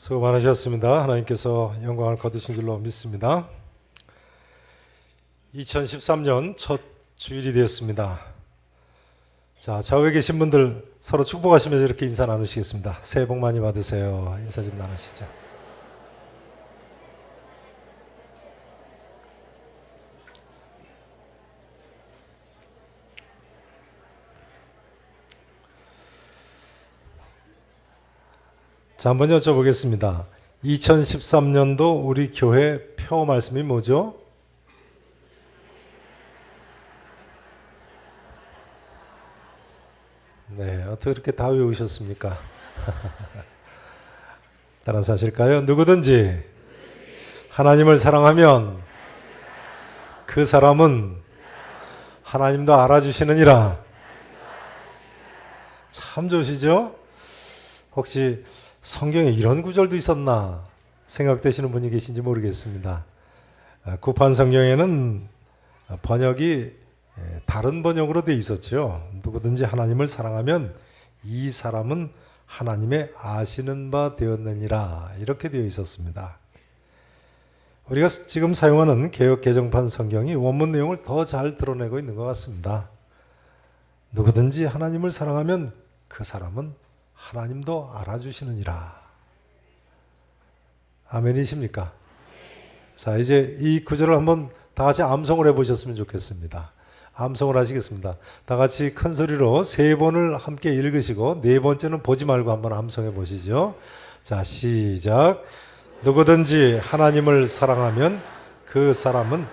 수고 많으셨습니다. 하나님께서 영광을 거두신 줄로 믿습니다. 2013년 첫 주일이 되었습니다. 자, 좌우에 계신 분들 서로 축복하시면서 이렇게 인사 나누시겠습니다. 새해 복 많이 받으세요. 인사 좀 나누시죠. 자, 한번 여쭤보겠습니다. 2013년도 우리 교회 표 말씀이 뭐죠? 네, 어떻게 그렇게 다 외우셨습니까? 따라서 하실까요? 누구든지 하나님을 사랑하면 그 사람은 하나님도 알아주시느니라. 참 좋으시죠? 혹시 성경에 이런 구절도 있었나 생각되시는 분이 계신지 모르겠습니다. 구판 성경에는 번역이 다른 번역으로 되어 있었죠. 누구든지 하나님을 사랑하면 이 사람은 하나님의 아시는 바 되었느니라, 이렇게 되어 있었습니다. 우리가 지금 사용하는 개역 개정판 성경이 원문 내용을 더 잘 드러내고 있는 것 같습니다. 누구든지 하나님을 사랑하면 그 사람은 하나님도 알아주시느니라. 아멘이십니까? 자, 이제 이 구절을 한번 다 같이 암송을 해보셨으면 좋겠습니다. 암송을 하시겠습니다. 다 같이 큰 소리로 3번을 함께 읽으시고 4번째는 보지 말고 한번 암송해 보시죠. 자, 시작. 누구든지 하나님을 사랑하면 그 사람은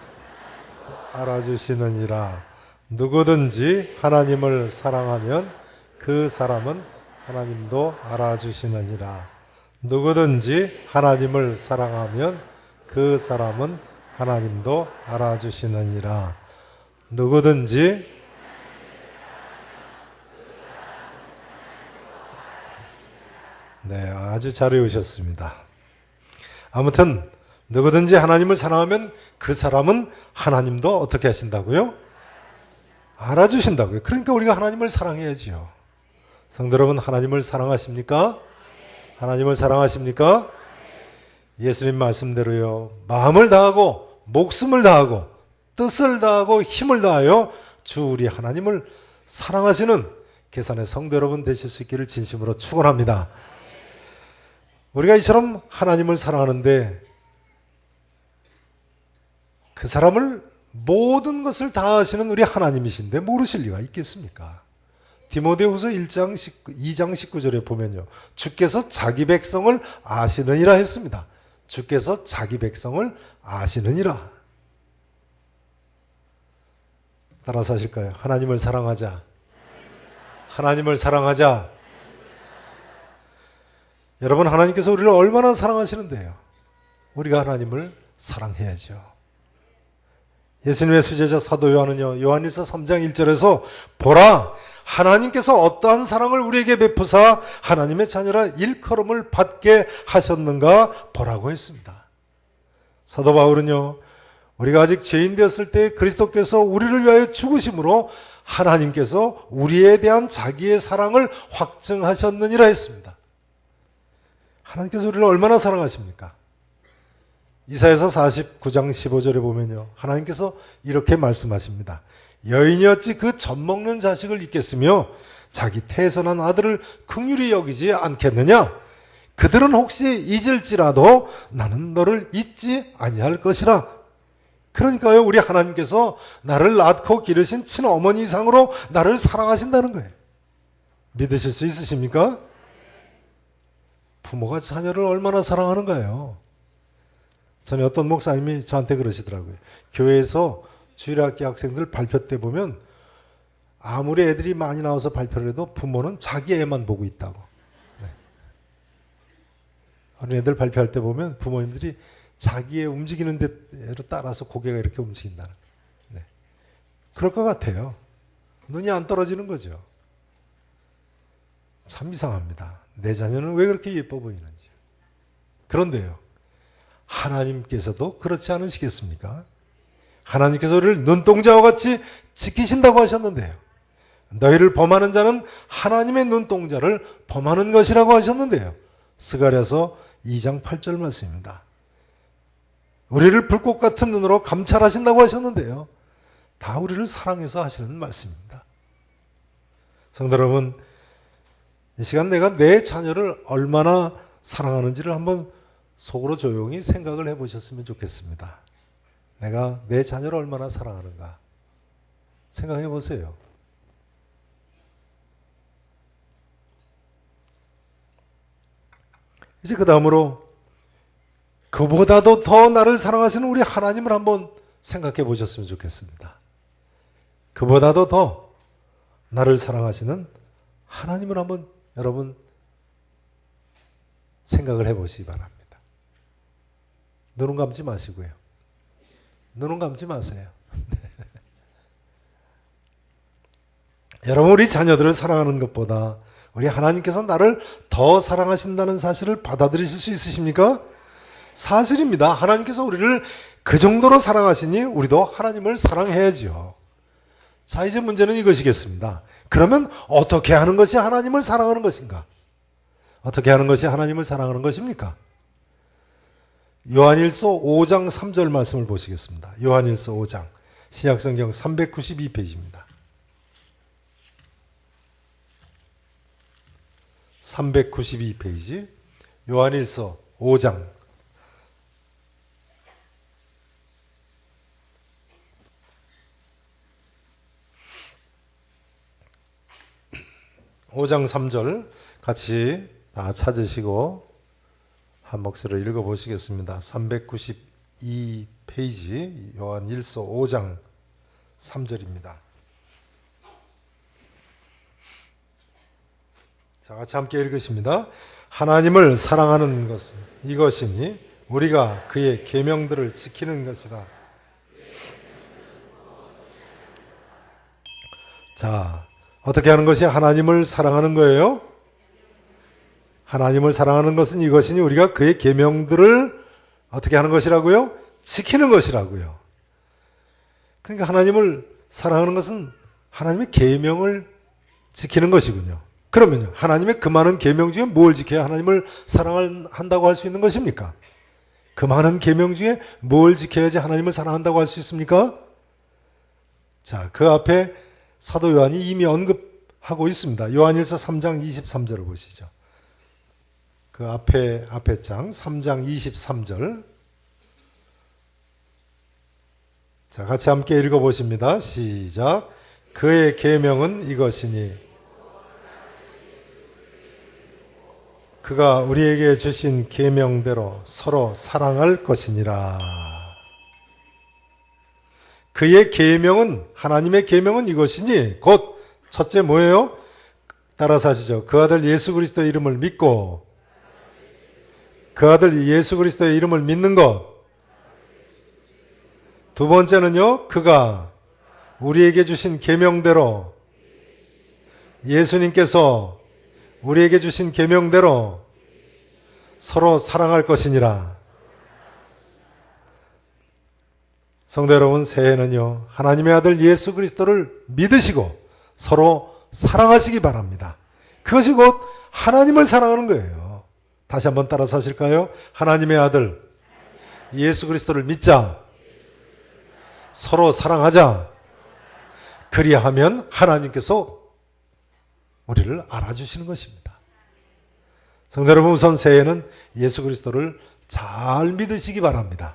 알아주시느니라. 누구든지 하나님을 사랑하면 그 사람은 하나님도 알아주시느니라. 누구든지 하나님을 사랑하면 그 사람은 하나님도 알아주시느니라. 누구든지 네, 아주 잘 외우셨습니다. 아무튼 누구든지 하나님을 사랑하면 그 사람은 하나님도 어떻게 하신다고요? 알아주신다고요. 그러니까 우리가 하나님을 사랑해야지요. 성도 여러분, 하나님을 사랑하십니까? 하나님을 사랑하십니까? 예수님 말씀대로요, 마음을 다하고 목숨을 다하고 뜻을 다하고 힘을 다하여 주 우리 하나님을 사랑하시는 계산의 성도 여러분 되실 수 있기를 진심으로 축원합니다. 우리가 이처럼 하나님을 사랑하는데 그 사람을 모든 것을 다 하시는 우리 하나님이신데 모르실 리가 있겠습니까? 디모데후서 2장 19절에 보면요, 주께서 자기 백성을 아시느니라 했습니다. 주께서 자기 백성을 아시느니라. 따라서 하실까요? 하나님을 사랑하자. 하나님을 사랑하자. 여러분, 하나님께서 우리를 얼마나 사랑하시는데요. 우리가 하나님을 사랑해야죠. 예수님의 수제자 사도 요한은요, 요한일서 3장 1절에서 보라, 하나님께서 어떠한 사랑을 우리에게 베푸사 하나님의 자녀라 일컬음을 받게 하셨는가 보라고 했습니다. 사도 바울은요, 우리가 아직 죄인 되었을 때 그리스도께서 우리를 위하여 죽으심으로 하나님께서 우리에 대한 자기의 사랑을 확증하셨느니라 했습니다. 하나님께서 우리를 얼마나 사랑하십니까? 이사야서 49장 15절에 보면요, 하나님께서 이렇게 말씀하십니다. 여인이 어찌 그 젖먹는 자식을 잊겠으며 자기 태선한 아들을 긍휼히 여기지 않겠느냐? 그들은 혹시 잊을지라도 나는 너를 잊지 아니할 것이라. 그러니까요, 우리 하나님께서 나를 낳고 기르신 친어머니 이상으로 나를 사랑하신다는 거예요. 믿으실 수 있으십니까? 부모가 자녀를 얼마나 사랑하는가요? 전에 어떤 목사님이 저한테 그러시더라고요. 교회에서 주일학교 학생들 발표 때 보면 아무리 애들이 많이 나와서 발표를 해도 부모는 자기 애만 보고 있다고. 네. 어린애들 발표할 때 보면 부모님들이 자기의 움직이는 대로 따라서 고개가 이렇게 움직인다는 거예요. 네. 그럴 것 같아요. 눈이 안 떨어지는 거죠. 참 이상합니다. 내 자녀는 왜 그렇게 예뻐 보이는지. 그런데요, 하나님께서도 그렇지 않으시겠습니까? 하나님께서 우리를 눈동자와 같이 지키신다고 하셨는데요, 너희를 범하는 자는 하나님의 눈동자를 범하는 것이라고 하셨는데요, 스가랴서 2장 8절 말씀입니다. 우리를 불꽃 같은 눈으로 감찰하신다고 하셨는데요. 다 우리를 사랑해서 하시는 말씀입니다. 성도 여러분, 이 시간 내가 내 자녀를 얼마나 사랑하는지를 한번 속으로 조용히 생각을 해보셨으면 좋겠습니다. 내가 내 자녀를 얼마나 사랑하는가 생각해 보세요. 이제 그 다음으로 그보다도 더 나를 사랑하시는 우리 하나님을 한번 생각해 보셨으면 좋겠습니다. 그보다도 더 나를 사랑하시는 하나님을 한번 여러분 생각을 해 보시기 바랍니다. 눈은 감지 마시고요. 눈은 감지 마세요. 여러분, 우리 자녀들을 사랑하는 것보다 우리 하나님께서 나를 더 사랑하신다는 사실을 받아들이실 수 있으십니까? 사실입니다. 하나님께서 우리를 그 정도로 사랑하시니 우리도 하나님을 사랑해야죠. 자, 이제 문제는 이것이겠습니다. 그러면 어떻게 하는 것이 하나님을 사랑하는 것인가? 어떻게 하는 것이 하나님을 사랑하는 것입니까? 요한일서 5장 3절 말씀을 보시겠습니다. 요한일서 5장 신약성경 392페이지입니다. 392페이지 요한일서 5장 5장 3절 같이 다 찾으시고 한 목소리로 읽어보시겠습니다. 392페이지 요한일서 5장 3절입니다. 자, 같이 함께 읽으십니다. 하나님을 사랑하는 것은 이것이니 우리가 그의 계명들을 지키는 것이라. 자, 어떻게 하는 것이 하나님을 사랑하는 거예요? 하나님을 사랑하는 것은 이것이니 우리가 그의 계명들을 어떻게 하는 것이라고요? 지키는 것이라고요. 그러니까 하나님을 사랑하는 것은 하나님의 계명을 지키는 것이군요. 그러면요, 하나님의 그 많은 계명 중에 뭘 지켜야 하나님을 사랑한다고 할 수 있는 것입니까? 그 많은 계명 중에 뭘 지켜야지 하나님을 사랑한다고 할 수 있습니까? 자, 그 앞에 사도 요한이 이미 언급하고 있습니다. 요한일서 3장 23절을 보시죠. 그 앞에 장 3장 23절. 자, 같이 함께 읽어보십니다. 시작. 그의 계명은 이것이니 그가 우리에게 주신 계명대로 서로 사랑할 것이니라. 그의 계명은, 하나님의 계명은 이것이니 곧 첫째 뭐예요? 따라서 하시죠. 그 아들 예수 그리스도의 이름을 믿고 그 아들 예수 그리스도의 이름을 믿는 것. 두 번째는요, 그가 우리에게 주신 계명대로, 예수님께서 우리에게 주신 계명대로 서로 사랑할 것이니라. 성도 여러분, 새해는요, 하나님의 아들 예수 그리스도를 믿으시고 서로 사랑하시기 바랍니다. 그것이 곧 하나님을 사랑하는 거예요. 다시 한번 따라서 하실까요? 하나님의 아들 예수 그리스도를 믿자. 서로 사랑하자. 그리하면 하나님께서 우리를 알아주시는 것입니다. 성도 여러분, 우선 새해는 예수 그리스도를 잘 믿으시기 바랍니다.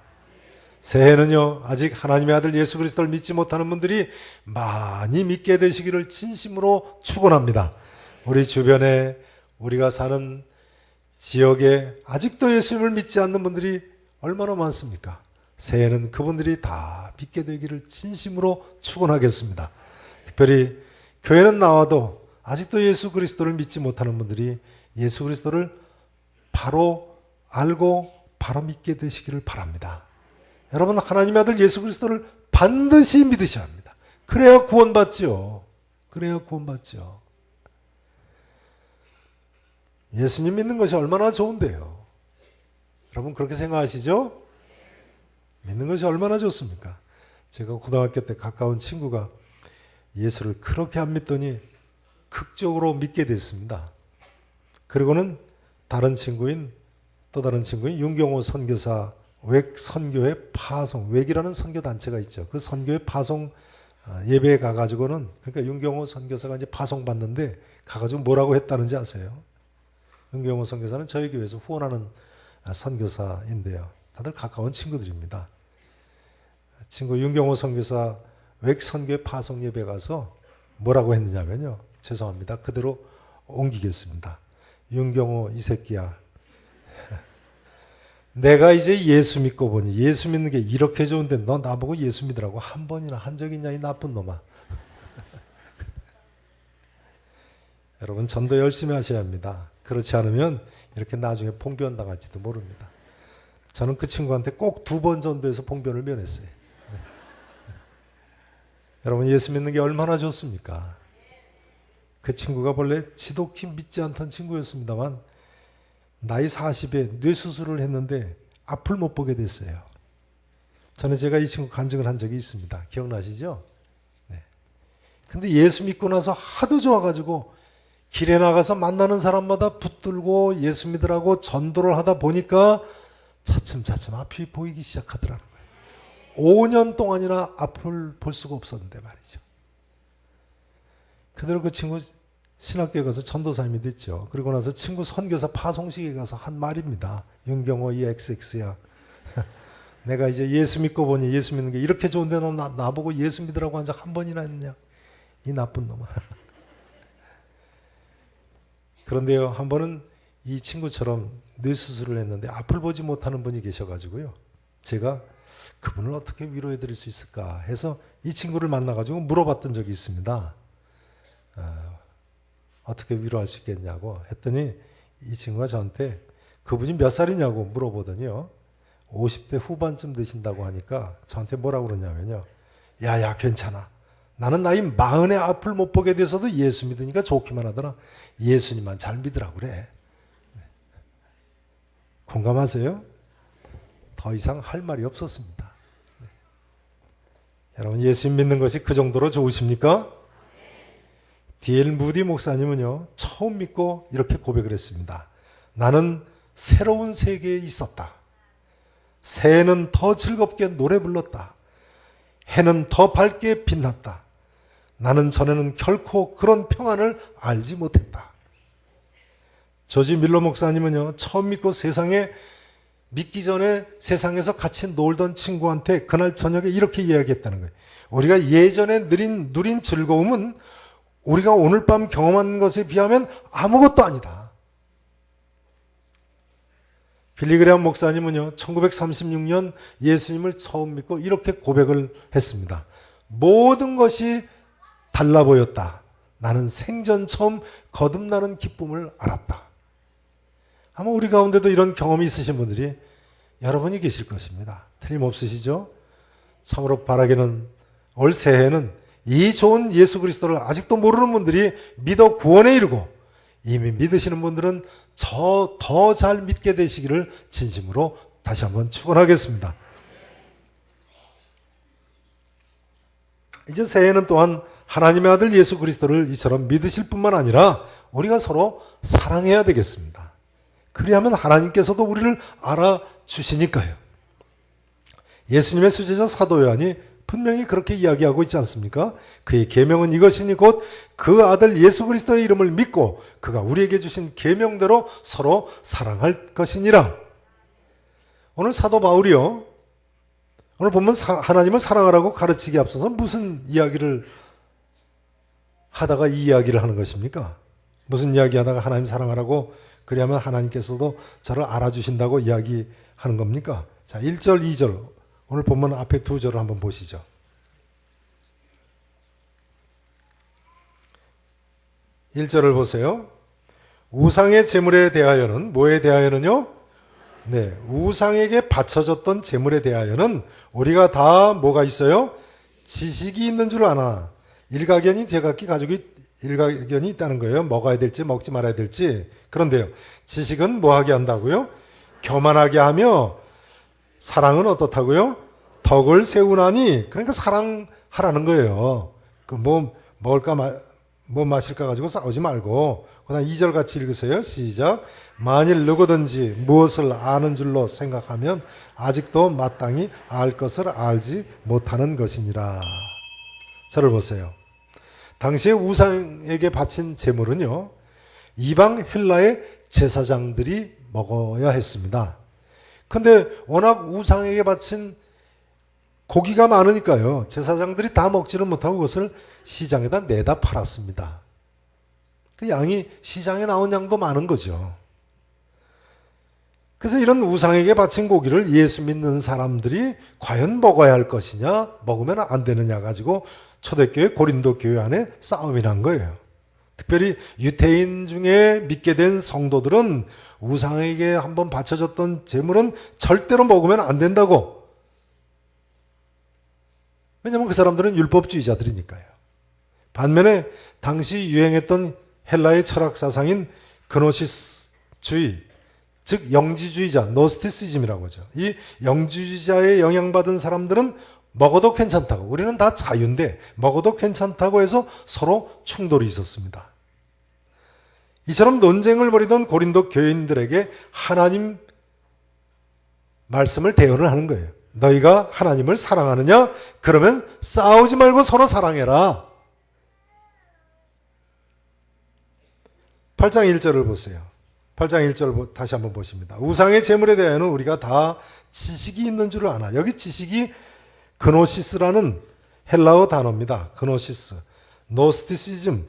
새해는요, 아직 하나님의 아들 예수 그리스도를 믿지 못하는 분들이 많이 믿게 되시기를 진심으로 축원합니다. 우리 주변에, 우리가 사는 지역에 아직도 예수님을 믿지 않는 분들이 얼마나 많습니까? 새해는 그분들이 다 믿게 되기를 진심으로 축원하겠습니다. 특별히 교회는 나와도 아직도 예수 그리스도를 믿지 못하는 분들이 예수 그리스도를 바로 알고 바로 믿게 되시기를 바랍니다. 여러분, 하나님의 아들 예수 그리스도를 반드시 믿으셔야 합니다. 그래야 구원받죠. 그래야 구원받죠. 예수님 믿는 것이 얼마나 좋은데요. 여러분, 그렇게 생각하시죠? 믿는 것이 얼마나 좋습니까? 제가 고등학교 때 가까운 친구가 예수를 그렇게 안 믿더니 극적으로 믿게 됐습니다. 그리고는 다른 친구인 또 다른 친구인 윤경호 선교사 웩 선교회 파송, 웩이라는 선교 단체가 있죠. 그 선교회 파송 예배에 가가지고는, 그러니까 윤경호 선교사가 이제 파송 받는데 가가지고 뭐라고 했다는지 아세요? 윤경호 선교사는 저희 교회에서 후원하는 선교사인데요. 다들 가까운 친구들입니다. 친구 윤경호 선교사 웩 선교회 파송 예배 가서 뭐라고 했느냐면요. 죄송합니다. 그대로 옮기겠습니다. 윤경호 이 새끼야. 내가 이제 예수 믿고 보니 예수 믿는 게 이렇게 좋은데 너 나보고 예수 믿으라고 한 번이나 한 적 있냐 이 나쁜 놈아. 여러분 전도 열심히 하셔야 합니다. 그렇지 않으면 이렇게 나중에 봉변 당할지도 모릅니다. 저는 그 친구한테 꼭 2번 전도해서 봉변을 면했어요. 여러분 예수 믿는 게 얼마나 좋습니까? 그 친구가 본래 지독히 믿지 않던 친구였습니다만 나이 40에 뇌수술을 했는데 앞을 못 보게 됐어요. 전에 제가 이 친구 간증을 한 적이 있습니다. 기억나시죠? 네. 근데 예수 믿고 나서 하도 좋아가지고 길에 나가서 만나는 사람마다 붙들고 예수 믿으라고 전도를 하다 보니까 차츰차츰 앞이 보이기 시작하더라는 거예요. 5년 동안이나 앞을 볼 수가 없었는데 말이죠. 그대로 그 친구 신학교에 가서 전도사님이 됐죠. 그리고 나서 친구 선교사 파송식에 가서 한 말입니다. 윤경호 이 XX야. 내가 이제 예수 믿고 보니 예수 믿는 게 이렇게 좋은데 너 나보고 예수 믿으라고 한 적 한 번이나 했냐. 이 나쁜 놈아. 그런데요. 한 번은 이 친구처럼 뇌수술을 했는데 앞을 보지 못하는 분이 계셔가지고요. 제가 그분을 어떻게 위로해 드릴 수 있을까 해서 이 친구를 만나가지고 물어봤던 적이 있습니다. 어떻게 위로할 수 있겠냐고 했더니 이 친구가 저한테 그분이 몇 살이냐고 물어보더니요. 50대 후반쯤 되신다고 하니까 저한테 뭐라고 그러냐면요. 야야 괜찮아. 나는 나이 40의 앞을 못 보게 돼서도 예수 믿으니까 좋기만 하더라. 예수님만 잘 믿으라고 그래. 공감하세요? 더 이상 할 말이 없었습니다. 여러분 예수 믿는 것이 그 정도로 좋으십니까? D.L. 무디 목사님은요. 처음 믿고 이렇게 고백을 했습니다. 나는 새로운 세계에 있었다. 새해는 더 즐겁게 노래 불렀다. 해는 더 밝게 빛났다. 나는 전에는 결코 그런 평안을 알지 못했다. 조지 밀러 목사님은요. 처음 믿고 세상에 믿기 전에 세상에서 같이 놀던 친구한테 그날 저녁에 이렇게 이야기했다는 거예요. 우리가 예전에 누린 즐거움은 우리가 오늘 밤 경험한 것에 비하면 아무것도 아니다. 빌리그레암 목사님은요. 1936년 예수님을 처음 믿고 이렇게 고백을 했습니다. 모든 것이 달라 보였다. 나는 생전 처음 거듭나는 기쁨을 알았다. 아마 우리 가운데도 이런 경험이 있으신 분들이 여러분이 계실 것입니다. 틀림없으시죠? 참으로 바라기는 올 새해에는 이 좋은 예수 그리스도를 아직도 모르는 분들이 믿어 구원에 이르고 이미 믿으시는 분들은 더 잘 믿게 되시기를 진심으로 다시 한번 축원하겠습니다. 이제 새해는 또한 하나님의 아들 예수 그리스도를 이처럼 믿으실 뿐만 아니라 우리가 서로 사랑해야 되겠습니다. 그리하면 하나님께서도 우리를 알아주시니까요. 예수님의 수제자 사도 요한이 분명히 그렇게 이야기하고 있지 않습니까? 그의 계명은 이것이니 곧 그 아들 예수 그리스도의 이름을 믿고 그가 우리에게 주신 계명대로 서로 사랑할 것이니라. 오늘 사도 바울이요. 오늘 보면 하나님을 사랑하라고 가르치기 앞서서 무슨 이야기를 하다가 이 이야기를 하는 것입니까? 무슨 이야기 하다가 하나님 사랑하라고 그리하면 하나님께서도 저를 알아주신다고 이야기하는 겁니까? 자, 1절, 2절. 오늘 본문 앞에 2절을 한번 보시죠. 1절을 보세요. 우상의 제물에 대하여는 뭐에 대하여는요? 네, 우상에게 바쳐졌던 제물에 대하여는 우리가 다 뭐가 있어요? 지식이 있는 줄 아나. 일가견이 제각기 가지고 일가견이 있다는 거예요. 먹어야 될지 먹지 말아야 될지. 그런데요. 지식은 뭐 하게 한다고요? 교만하게 하며 사랑은 어떻다고요? 덕을 세우나니. 그러니까 사랑하라는 거예요. 그 뭐 먹을까 뭐 마실까 가지고 싸우지 말고 그 다음 2절 같이 읽으세요. 시작. 만일 누구든지 무엇을 아는 줄로 생각하면 아직도 마땅히 알 것을 알지 못하는 것이니라. 저를 보세요. 당시에 우상에게 바친 제물은요, 이방 헬라의 제사장들이 먹어야 했습니다. 근데 워낙 우상에게 바친 고기가 많으니까요, 제사장들이 다 먹지를 못하고 그것을 시장에다 내다 팔았습니다. 그 양이 시장에 나온 양도 많은 거죠. 그래서 이런 우상에게 바친 고기를 예수 믿는 사람들이 과연 먹어야 할 것이냐, 먹으면 안 되느냐 가지고 초대교회 고린도 교회 안에 싸움이 난 거예요. 특별히 유대인 중에 믿게 된 성도들은 우상에게 한번 바쳐졌던 제물은 절대로 먹으면 안 된다고. 왜냐하면 그 사람들은 율법주의자들이니까요. 반면에 당시 유행했던 헬라의 철학 사상인 그노시스주의, 즉 영지주의자, 노스티시즘이라고 하죠. 이 영지주의자에 영향받은 사람들은 먹어도 괜찮다고, 우리는 다 자유인데 먹어도 괜찮다고 해서 서로 충돌이 있었습니다. 이처럼 논쟁을 벌이던 고린도 교인들에게 하나님 말씀을 대언을 하는 거예요. 너희가 하나님을 사랑하느냐? 그러면 싸우지 말고 서로 사랑해라. 8장 1절을 보세요. 8장 1절 다시 한번 보십니다. 우상의 제물에 대해서는 우리가 다 지식이 있는 줄을 아나. 여기 지식이 그노시스라는 헬라어 단어입니다. 그노시스, 노스티시즘,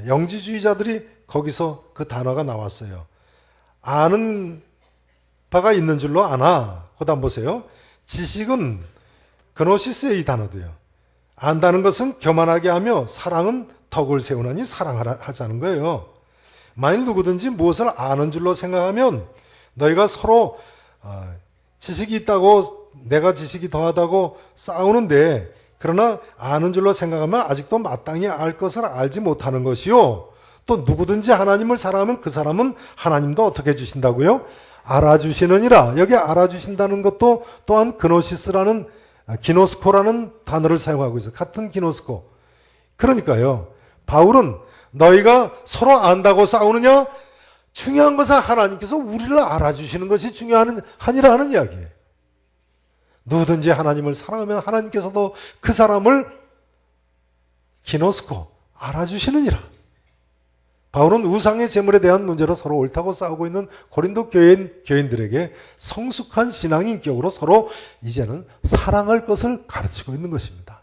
영지주의자들이 거기서 그 단어가 나왔어요. 아는 바가 있는 줄로 아나. 그 다음 보세요. 지식은 그노시스의 이 단어도요. 안다는 것은 교만하게 하며 사랑은 덕을 세우나니 사랑하자는 거예요. 만일 누구든지 무엇을 아는 줄로 생각하면 너희가 서로 지식이 있다고 내가 지식이 더하다고 싸우는데, 그러나 아는 줄로 생각하면 아직도 마땅히 알 것을 알지 못하는 것이요. 또 누구든지 하나님을 사랑하면 그 사람은 하나님도 어떻게 해주신다고요? 알아주시느니라. 여기 알아주신다는 것도 또한 그노시스라는, 기노스코라는 단어를 사용하고 있어요. 같은 기노스코. 그러니까요, 바울은 너희가 서로 안다고 싸우느냐? 중요한 것은 하나님께서 우리를 알아주시는 것이 중요하니라 하는 이야기예요. 누구든지 하나님을 사랑하면 하나님께서도 그 사람을 기노스코, 알아주시느니라. 바울은 우상의 제물에 대한 문제로 서로 옳다고 싸우고 있는 고린도 교인들에게 성숙한 신앙 인격으로 서로 이제는 사랑할 것을 가르치고 있는 것입니다.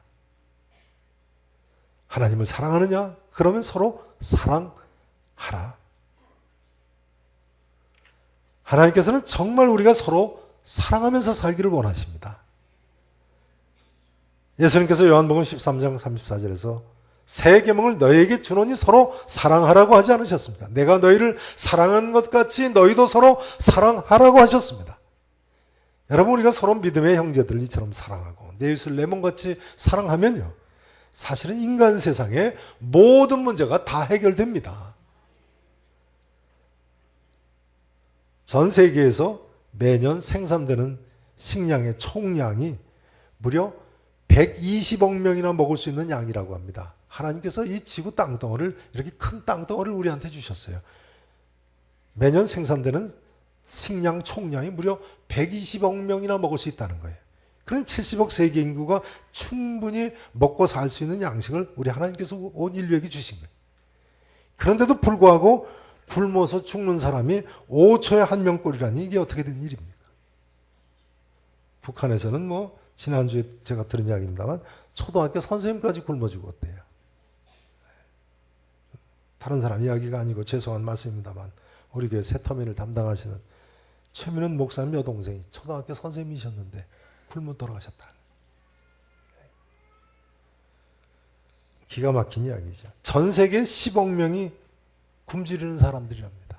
하나님을 사랑하느냐? 그러면 서로 사랑하라. 하나님께서는 정말 우리가 서로 사랑하면서 살기를 원하십니다. 예수님께서 요한복음 13장 34절에서 새 계명을 너희에게 주노니 서로 사랑하라고 하지 않으셨습니까? 내가 너희를 사랑한 것 같이 너희도 서로 사랑하라고 하셨습니다. 여러분, 우리가 서로 믿음의 형제들 이처럼 사랑하고 내 이웃을 내 몸같이 사랑하면요, 사실은 인간 세상의 모든 문제가 다 해결됩니다. 전 세계에서 매년 생산되는 식량의 총량이 무려 120억 명이나 먹을 수 있는 양이라고 합니다. 하나님께서 이 지구 땅덩어리를, 이렇게 큰 땅덩어리를 우리한테 주셨어요. 매년 생산되는 식량 총량이 무려 120억 명이나 먹을 수 있다는 거예요. 그런 70억 세계 인구가 충분히 먹고 살 수 있는 양식을 우리 하나님께서 온 인류에게 주신 거예요. 그런데도 불구하고 굶어서 죽는 사람이 5초에 1명꼴이라니 이게 어떻게 된 일입니까? 북한에서는 뭐 지난주에 제가 들은 이야기입니다만 초등학교 선생님까지 굶어 죽었대요. 다른 사람 이야기가 아니고 죄송한 말씀입니다만 우리 교회 세터민을 담당하시는 최민은 목사님 여동생이 초등학교 선생님이셨는데 굶어 돌아가셨다. 기가 막힌 이야기죠. 전 세계 10억 명이 굶주리는 사람들이랍니다.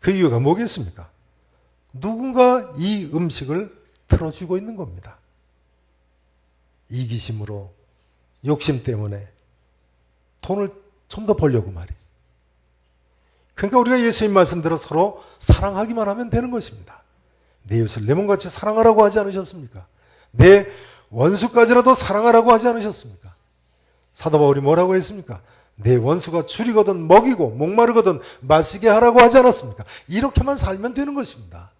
그 이유가 뭐겠습니까? 누군가 이 음식을 틀어주고 있는 겁니다. 이기심으로, 욕심 때문에 돈을 좀 더 벌려고 말이죠. 그러니까 우리가 예수님 말씀대로 서로 사랑하기만 하면 되는 것입니다. 내 이웃을 내 몸같이 사랑하라고 하지 않으셨습니까? 내 원수까지라도 사랑하라고 하지 않으셨습니까? 사도 바울이 뭐라고 했습니까? 내 원수가 줄이거든 먹이고 목마르거든 마시게 하라고 하지 않았습니까? 이렇게만 살면 되는 것입니다.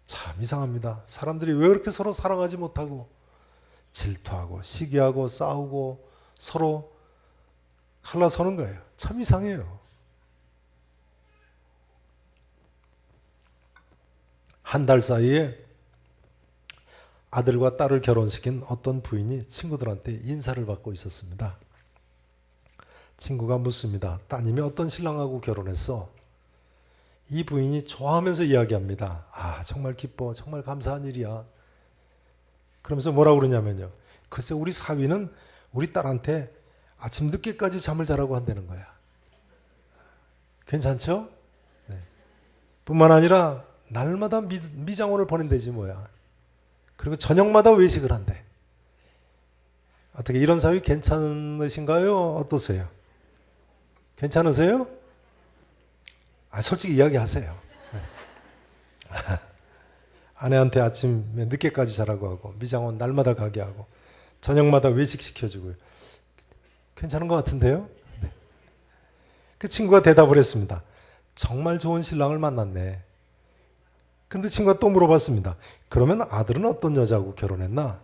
참 이상합니다. 사람들이 왜 그렇게 서로 사랑하지 못하고 질투하고 시기하고 싸우고 서로 갈라서는 거예요. 참 이상해요. 한 달 사이에 아들과 딸을 결혼시킨 어떤 부인이 친구들한테 인사를 받고 있었습니다. 친구가 묻습니다. 따님이 어떤 신랑하고 결혼했어? 이 부인이 좋아하면서 이야기합니다. 아, 정말 기뻐. 정말 감사한 일이야. 그러면서 뭐라고 그러냐면요. 글쎄 우리 사위는 우리 딸한테 아침 늦게까지 잠을 자라고 한다는 거야. 괜찮죠? 네. 뿐만 아니라 날마다 미장원을 보낸다지 뭐야. 그리고 저녁마다 외식을 한대. 어떻게 이런 사위 괜찮으신가요? 어떠세요? 괜찮으세요? 아, 솔직히 이야기하세요. 네. 아내한테 아침에 늦게까지 자라고 하고 미장원 날마다 가게 하고 저녁마다 외식 시켜주고요. 괜찮은 것 같은데요? 네. 그 친구가 대답을 했습니다. 정말 좋은 신랑을 만났네. 근데 친구가 또 물어봤습니다. 그러면 아들은 어떤 여자하고 결혼했나?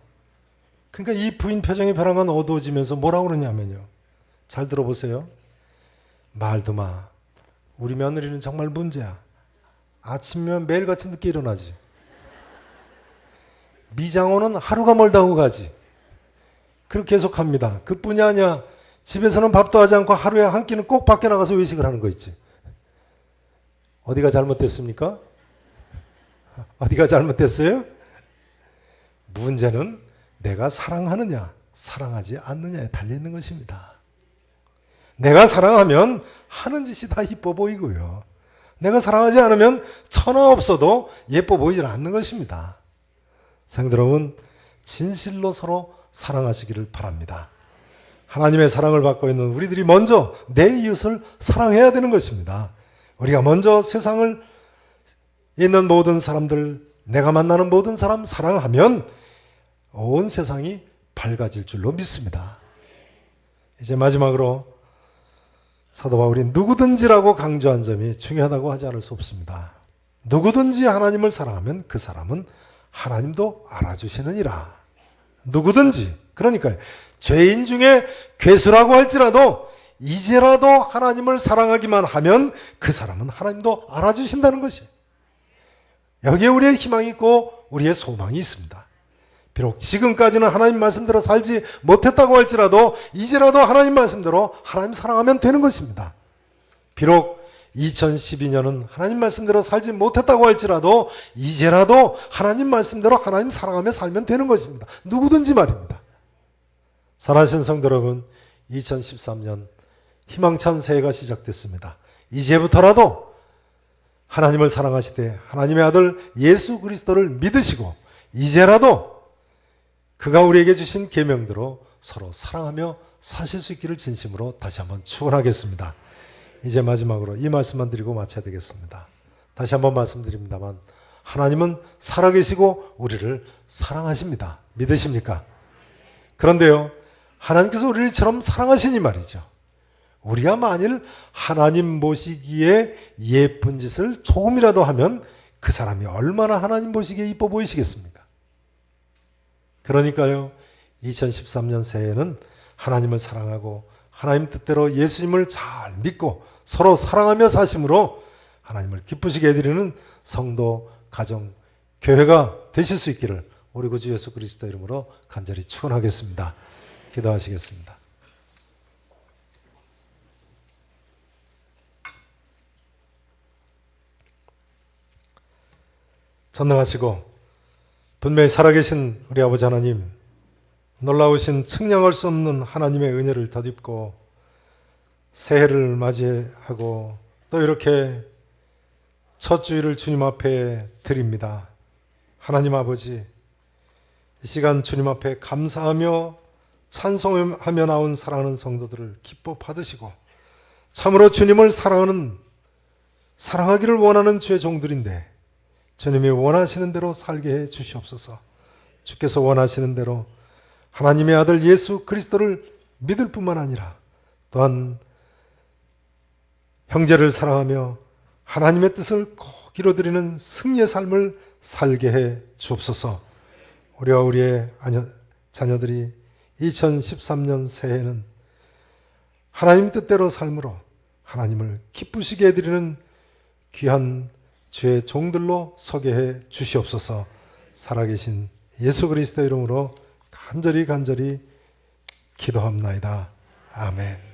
그러니까 이 부인 표정이 벼랑간 어두워지면서 뭐라고 그러냐면요. 잘 들어보세요. 말도 마. 우리 며느리는 정말 문제야. 아침이면 매일같이 늦게 일어나지. 미장원은 하루가 멀다고 가지. 그렇게 계속합니다. 그뿐이 아니야. 집에서는 밥도 하지 않고 하루에 한 끼는 꼭 밖에 나가서 외식을 하는 거 있지. 어디가 잘못됐습니까? 어디가 잘못됐어요? 문제는 내가 사랑하느냐 사랑하지 않느냐에 달려있는 것입니다. 내가 사랑하면 하는 짓이 다 이뻐 보이고요. 내가 사랑하지 않으면 천하 없어도 예뻐 보이질 않는 것입니다. 성도 여러분, 진실로 서로 사랑하시기를 바랍니다. 하나님의 사랑을 받고 있는 우리들이 먼저 내 이웃을 사랑해야 되는 것입니다. 우리가 먼저 세상을 있는 모든 사람들, 내가 만나는 모든 사람 사랑하면 온 세상이 밝아질 줄로 믿습니다. 이제 마지막으로 사도 바울이 누구든지라고 강조한 점이 중요하다고 하지 않을 수 없습니다. 누구든지 하나님을 사랑하면 그 사람은 하나님도 알아주시느니라. 누구든지, 그러니까 죄인 중에 괴수라고 할지라도 이제라도 하나님을 사랑하기만 하면 그 사람은 하나님도 알아주신다는 것이에요. 여기에 우리의 희망이 있고 우리의 소망이 있습니다. 비록 지금까지는 하나님 말씀대로 살지 못했다고 할지라도 이제라도 하나님 말씀대로 하나님 사랑하면 되는 것입니다. 비록 2012년은 하나님 말씀대로 살지 못했다고 할지라도 이제라도 하나님 말씀대로 하나님 사랑하며 살면 되는 것입니다. 누구든지 말입니다. 사랑하시는 성도 여러분, 2013년 희망찬 새해가 시작됐습니다. 이제부터라도 하나님을 사랑하시되 하나님의 아들 예수 그리스도를 믿으시고 이제라도 그가 우리에게 주신 계명대로 서로 사랑하며 사실 수 있기를 진심으로 다시 한번 축원하겠습니다. 이제 마지막으로 이 말씀만 드리고 마쳐야 되겠습니다. 다시 한번 말씀드립니다만 하나님은 살아계시고 우리를 사랑하십니다. 믿으십니까? 그런데요, 하나님께서 우리를 이처럼 사랑하시니 말이죠. 우리가 만일 하나님 보시기에 예쁜 짓을 조금이라도 하면 그 사람이 얼마나 하나님 보시기에 이뻐 보이시겠습니까? 그러니까요, 2013년 새해에는 하나님을 사랑하고 하나님 뜻대로 예수님을 잘 믿고 서로 사랑하며 사심으로 하나님을 기쁘시게 해드리는 성도, 가정, 교회가 되실 수 있기를 우리 구주 예수 그리스도 이름으로 간절히 축원하겠습니다. 기도하시겠습니다. 전능하시고 분명히 살아계신 우리 아버지 하나님, 놀라우신 측량할 수 없는 하나님의 은혜를 덧입고 새해를 맞이하고 또 이렇게 첫 주일을 주님 앞에 드립니다. 하나님 아버지, 이 시간 주님 앞에 감사하며 찬송하며 나온 사랑하는 성도들을 기뻐 받으시고 참으로 주님을 사랑하기를 원하는 주의 종들인데 주님이 원하시는 대로 살게 해 주시옵소서. 주께서 원하시는 대로 하나님의 아들 예수 그리스도를 믿을 뿐만 아니라 또한 형제를 사랑하며 하나님의 뜻을 꼭 이루어드리는 승리의 삶을 살게 해 주옵소서. 우리와 우리의 자녀들이 2013년 새해에는 하나님 뜻대로 삶으로 하나님을 기쁘시게 해드리는 귀한 주의 종들로 서게 해 주시옵소서. 살아계신 예수 그리스도 이름으로 간절히 기도합나이다. 아멘.